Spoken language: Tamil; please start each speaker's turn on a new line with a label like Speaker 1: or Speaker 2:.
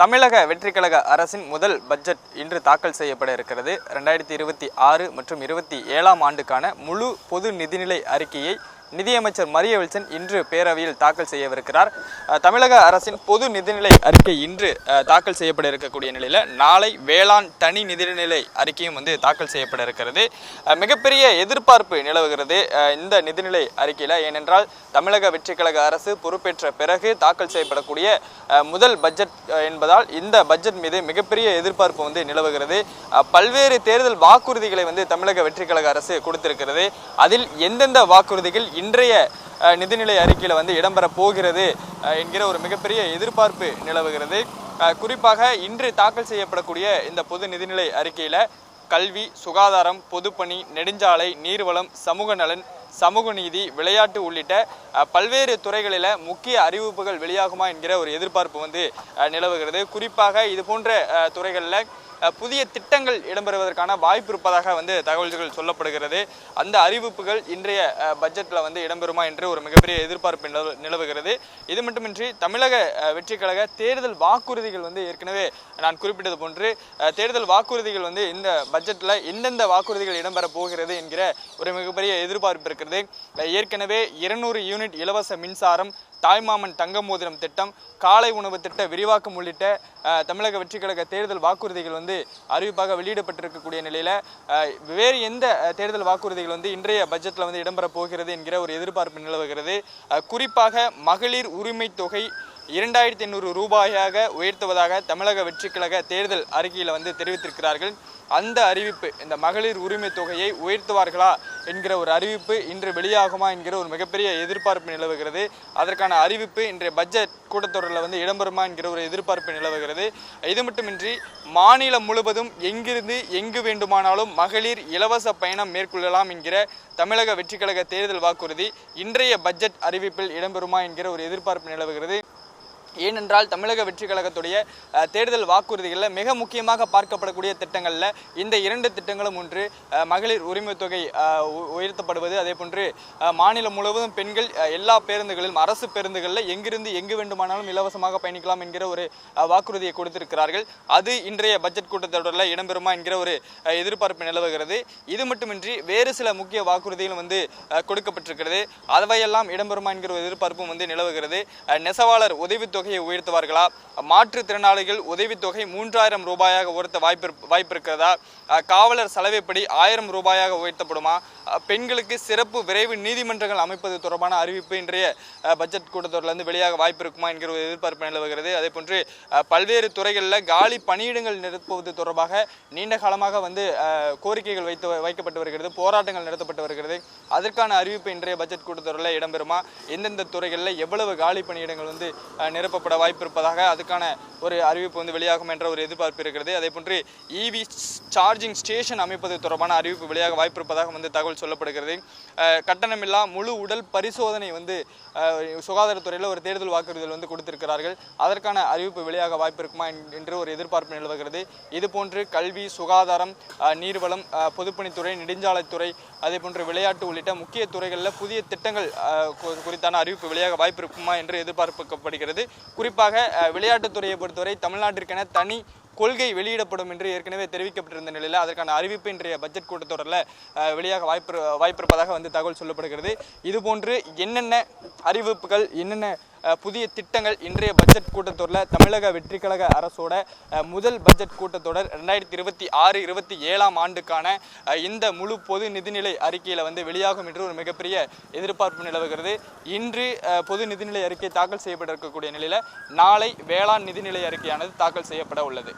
Speaker 1: தமிழக வெற்றிக்கழக அரசின் முதல் பட்ஜெட் இன்று தாக்கல் செய்யப்பட இருக்கிறது. 2026 மற்றும் 27ஆம் ஆண்டுக்கான முழு பொது நிதிநிலை அறிக்கையை நிதியமைச்சர் மரிய வில்சன் இன்று பேரவையில் தாக்கல் செய்யவிருக்கிறார். தமிழக அரசின் பொது நிதிநிலை அறிக்கை இன்று தாக்கல் செய்யப்பட இருக்கக்கூடிய நிலையில் நாளை வேளாண் தனி நிதிநிலை அறிக்கையும் தாக்கல் செய்யப்பட இருக்கிறது. மிகப்பெரிய எதிர்பார்ப்பு நிலவுகிறது இந்த நிதிநிலை அறிக்கையில். ஏனென்றால் தமிழக வெற்றிக்கழக அரசு பொறுப்பேற்ற பிறகு தாக்கல் செய்யப்படக்கூடிய முதல் பட்ஜெட் என்பதால் இந்த பட்ஜெட் மீது மிகப்பெரிய எதிர்பார்ப்பு நிலவுகிறது. பல்வேறு தேர்தல் வாக்குறுதிகளை தமிழக வெற்றிக்கழக அரசு கொடுத்திருக்கிறது. அதில் எந்தெந்த வாக்குறுதிகள் இன்றைய நிதிநிலை அறிக்கையில் இடம்பெற போகிறது என்கிற ஒரு மிகப்பெரிய எதிர்பார்ப்பு நிலவுகிறது. குறிப்பாக இன்று தாக்கல் செய்யப்படக்கூடிய இந்த பொது நிதிநிலை அறிக்கையில் கல்வி, சுகாதாரம், பொதுப்பணி, நெடுஞ்சாலை, நீர்வளம், சமூக நலன், சமூக நீதி, விளையாட்டு உள்ளிட்ட பல்வேறு துறைகளில் முக்கிய அறிவிப்புகள் வெளியாகுமா என்கிற ஒரு எதிர்பார்ப்பு நிலவுகிறது. குறிப்பாக இது போன்ற துறைகளில் புதிய திட்டங்கள் இடம்பெறுவதற்கான வாய்ப்பு இருப்பதாக தகவல்கள் சொல்லப்படுகிறது. அந்த அறிவிப்புகள் இன்றைய பட்ஜெட்டில் இடம்பெறுமா என்று ஒரு மிகப்பெரிய எதிர்பார்ப்பு நிலவுகிறது. இது மட்டுமின்றி தமிழக வெற்றிக்கழக தேர்தல் வாக்குறுதிகள் ஏற்கனவே நான் குறிப்பிட்டது போன்று தேர்தல் வாக்குறுதிகள் இந்த பட்ஜெட்டில் எந்தெந்த வாக்குறுதிகள் இடம்பெற போகிறது என்கிற ஒரு மிகப்பெரிய எதிர்பார்ப்பு இருக்கிறது. ஏற்கனவே 200 யூனிட் இலவச மின்சாரம், தாய்மாமன் தங்க மோதிரம் திட்டம், காலை உணவு திட்ட விரிவாக்கம் உள்ளிட்ட தமிழக வெற்றிக்கழக தேர்தல் வாக்குறுதிகள் அறிவிப்பாக வெளியிடப்பட்டிருக்கக்கூடிய நிலையில் வேறு எந்த தேர்தல் வாக்குறுதிகள் இன்றைய பட்ஜெட்டில் இடம்பெற போகிறது என்கிற ஒரு எதிர்பார்ப்பு நிலவுகிறது. குறிப்பாக மகளிர் உரிமை தொகை 2800 ரூபாயாக உயர்த்துவதாக தமிழக வெற்றிக்கழக தேர்தல் அறிக்கையில் தெரிவித்திருக்கிறார்கள். அந்த அறிவிப்பு, இந்த மகளிர் உரிமை தொகையை உயர்த்துவார்களா என்கிற ஒரு அறிவிப்பு இன்று வெளியாகுமா என்கிற ஒரு மிகப்பெரிய எதிர்பார்ப்பு நிலவுகிறது. அதற்கான அறிவிப்பு இன்றைய பட்ஜெட் கூட்டத்தொடரில் இடம்பெறுமா என்கிற ஒரு எதிர்பார்ப்பு நிலவுகிறது. இது மட்டுமின்றி மாநிலம் முழுவதும் எங்கிருந்து எங்கு வேண்டுமானாலும் மகளிர் இலவச பயணம் மேற்கொள்ளலாம் என்கிற தமிழக வெற்றிக்கழக தேர்தல் வாக்குறுதி இன்றைய பட்ஜெட் அறிவிப்பில் இடம்பெறுமா என்கிற ஒரு எதிர்பார்ப்பு நிலவுகிறது. ஏனென்றால் தமிழக வெற்றிக்கழகத்துடைய தேர்தல் வாக்குறுதிகளில் மிக முக்கியமாக பார்க்கப்படக்கூடிய திட்டங்களில் இந்த 2 திட்டங்களும் ஒன்று மகளிர் உரிமை தொகை உயர்த்தப்படுவது, அதே போன்று மாநிலம் முழுவதும் பெண்கள் எல்லா பேருந்துகளிலும் அரசு பேருந்துகளில் எங்கிருந்து எங்கு வேண்டுமானாலும் இலவசமாக பயணிக்கலாம் என்கிற ஒரு வாக்குறுதியை கொடுத்திருக்கிறார்கள். அது இன்றைய பட்ஜெட் கூட்டத்தொடரில் இடம்பெறுமா என்கிற ஒரு எதிர்பார்ப்பு நிலவுகிறது. இது மட்டுமின்றி வேறு சில முக்கிய வாக்குறுதிகளும் கொடுக்கப்பட்டிருக்கிறது. அவையெல்லாம் இடம்பெறுமா என்கிற ஒரு எதிர்பார்ப்பும் நிலவுகிறது. நெசவாளர் உதவித்தொகை உயர்த்துவார்களா? மாற்றுத்திறனாளிகள் உதவித்தொகை 3000 ரூபாயாக உயர்த்த வாய்ப்பு இருக்கிறதா? காவலர் சலவைப்படி 1000 ரூபாயாக உயர்த்தப்படுமா? பெண்களுக்கு சிறப்பு விரைவு நீதிமன்றங்கள் அமைப்பது தொடர்பான அறிவிப்பு இன்றைய பட்ஜெட் கூட்டத்தொடரிலிருந்து வெளியாக வாய்ப்பு இருக்குமா என்கிற ஒரு எதிர்பார்ப்பு நிலவுகிறது. அதே போன்று பல்வேறு துறைகளில் காலி பணியிடங்கள் நிரப்புவது தொடர்பாக நீண்ட காலமாக கோரிக்கைகள் வைக்கப்பட்டு வருகிறது, போராட்டங்கள் நடத்தப்பட்டு வருகிறது. அதற்கான அறிவிப்பு இன்றைய பட்ஜெட் கூட்டத்தொடரில் இடம்பெறுமா? எந்தெந்த துறைகளில் எவ்வளவு காலி பணியிடங்கள் நிரப்பப்பட வாய்ப்பு இருப்பதாக அதுக்கான ஒரு அறிவிப்பு வெளியாகும் என்ற ஒரு எதிர்பார்ப்பு இருக்கிறது. அதே போன்று இவி சார்ஜிங் ஸ்டேஷன் அமைப்பது தொடர்பான அறிவிப்பு வெளியாக வாய்ப்பு இருப்பதாக தகவல் சொல்லப்படுகிறது. கட்டணமில்லா முழு உடல் பரிசோதனை சுகாதாரத்துறையில் ஒரு தேர்தல் வாக்குறுதிகள் கொடுத்திருக்கிறார்கள். அதற்கான அறிவிப்பு வெளியாக வாய்ப்பு இருக்குமா என்று ஒரு எதிர்பார்ப்பு நிலவுகிறது. இதுபோன்று கல்வி, சுகாதாரம், நீர்வளம், பொதுப்பணித்துறை, நெடுஞ்சாலைத்துறை, அதே போன்று விளையாட்டு உள்ளிட்ட முக்கிய துறைகளில் புதிய திட்டங்கள் குறித்தான அறிவிப்பு வெளியாக வாய்ப்பு இருக்குமா என்று எதிர்பார்க்கப்படுகிறது. குறிப்பாக விளையாட்டுத்துறையை பொறுத்தவரை தமிழ்நாட்டிற்கென தனி கொள்கை வெளியிடப்படும் என்று ஏற்கனவே தெரிவிக்கப்பட்டிருந்த நிலையில் அதற்கான அறிவிப்பு இன்றைய பட்ஜெட் கூட்டத்தொடரில் வெளியாக வாய்ப்பு இருப்பதாக தகவல் சொல்லப்படுகிறது. இதுபோன்று என்னென்ன அறிவிப்புகள், என்னென்ன புதிய திட்டங்கள் இன்றைய பட்ஜெட் கூட்டத்தொடரில் தமிழக வெற்றிக்கழக அரசோட முதல் பட்ஜெட் கூட்டத்தொடர் 2026-27ஆம் ஆண்டுக்கான இந்த முழு பொது நிதிநிலை அறிக்கையில் வெளியாகும் என்று ஒரு மிகப்பெரிய எதிர்பார்ப்பு நிலவுகிறது. இன்று பொது நிதிநிலை அறிக்கை தாக்கல் செய்யப்பட இருக்கக்கூடிய நிலையில் நாளை வேளாண் நிதிநிலை அறிக்கையானது தாக்கல் செய்யப்பட உள்ளது.